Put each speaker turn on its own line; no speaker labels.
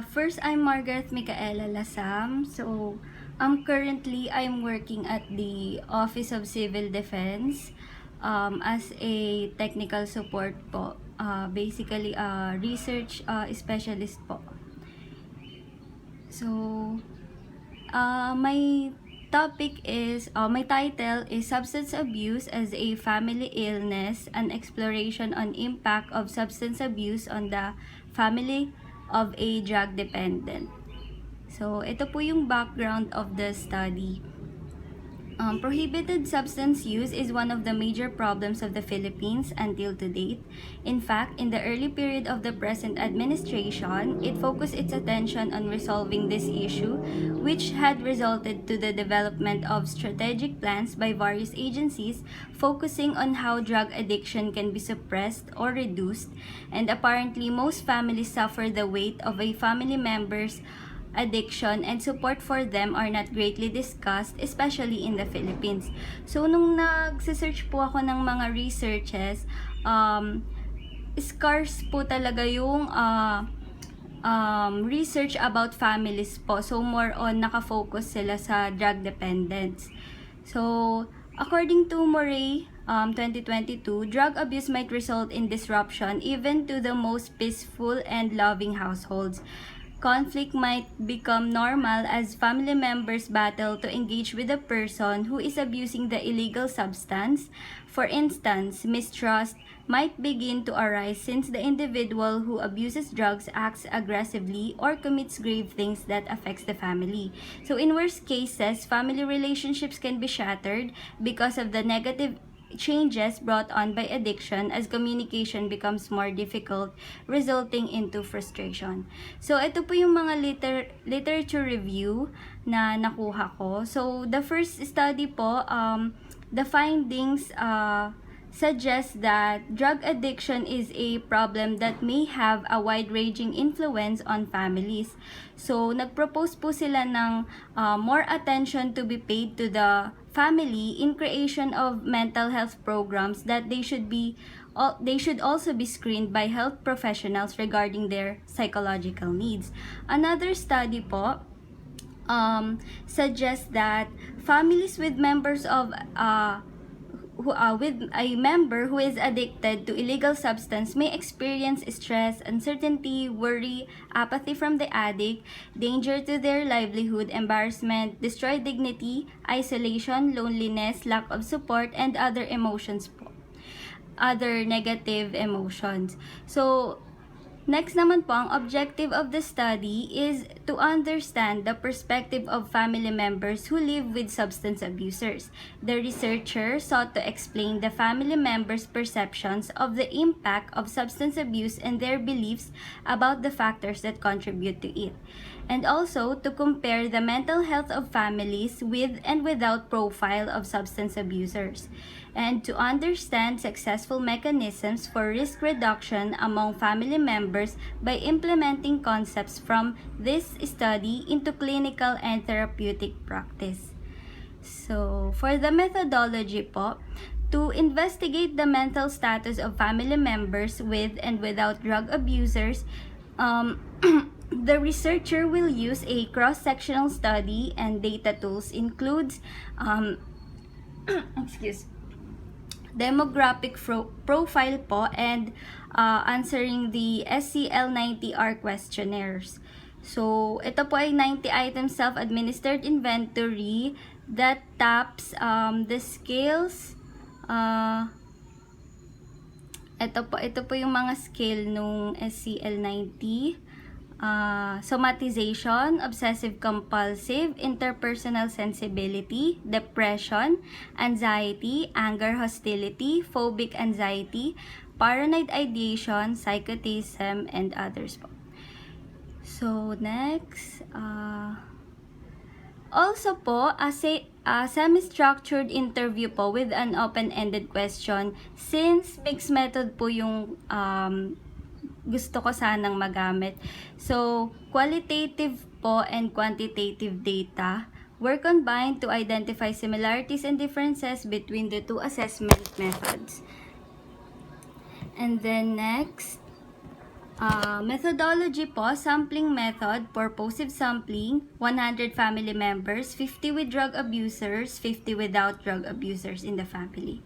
First, I'm Margareth Mikaela Lasam. So, currently, I'm working at the Office of Civil Defense as a technical support po. Basically, research specialist po. So, my title is Substance Abuse as a Family Illness, an exploration on impact of substance abuse on the family of a drug dependent. So, ito po yung background of the study. Prohibited substance use is one of the major problems of the Philippines until to date. In fact, in the early period of the present administration, it focused its attention on resolving this issue, which had resulted to the development of strategic plans by various agencies focusing on how drug addiction can be suppressed or reduced, and apparently most families suffer the weight of a family member's addiction and support for them are not greatly discussed, especially in the Philippines. So, nung nag-search po ako ng mga researches, scarce po talaga yung research about families po. So, more on nakafocus sila sa drug dependence. So, according to Murray, 2022, drug abuse might result in disruption even to the most peaceful and loving households. Conflict might become normal as family members battle to engage with the person who is abusing the illegal substance. For instance, mistrust might begin to arise since the individual who abuses drugs acts aggressively or commits grave things that affects the family. So in worst cases, family relationships can be shattered because of the negative changes brought on by addiction as communication becomes more difficult, resulting into frustration. So, ito po yung mga literature review na nakuha ko. So, the first study po, the findings suggests that drug addiction is a problem that may have a wide-ranging influence on families. So, nag-propose po sila ng more attention to be paid to the family in creation of mental health programs that they should also be screened by health professionals regarding their psychological needs. Another study po suggests that families with members of with a member who is addicted to illegal substance may experience stress, uncertainty, worry, apathy from the addict, danger to their livelihood, embarrassment, destroyed dignity, isolation, loneliness, lack of support, and other negative emotions. So, next naman po, ang objective of the study is to understand the perspective of family members who live with substance abusers. The researcher sought to explain the family members' perceptions of the impact of substance abuse and their beliefs about the factors that contribute to it, and also to compare the mental health of families with and without profile of substance abusers, and to understand successful mechanisms for risk reduction among family members by implementing concepts from this study into clinical and therapeutic practice. So, for the methodology po, to investigate the mental status of family members with and without drug abusers, the researcher will use a cross-sectional study, and data tools includes demographic profile po, and answering the SCL90R questionnaires. So, ito po ay 90 item self-administered inventory that taps the scales. Ito po yung mga scale nung SCL90. Somatization, obsessive-compulsive, interpersonal sensibility, depression, anxiety, anger, hostility, phobic anxiety, paranoid ideation, psychotism, and others po. So, next, also po, a semi-structured interview po with an open-ended question, since mixed method po yung gusto ko sanang magamit. So, qualitative po and quantitative data were combined to identify similarities and differences between the two assessment methods. And then next, Methodology po, sampling method, purposive sampling, 100 family members, 50 with drug abusers, 50 without drug abusers in the family.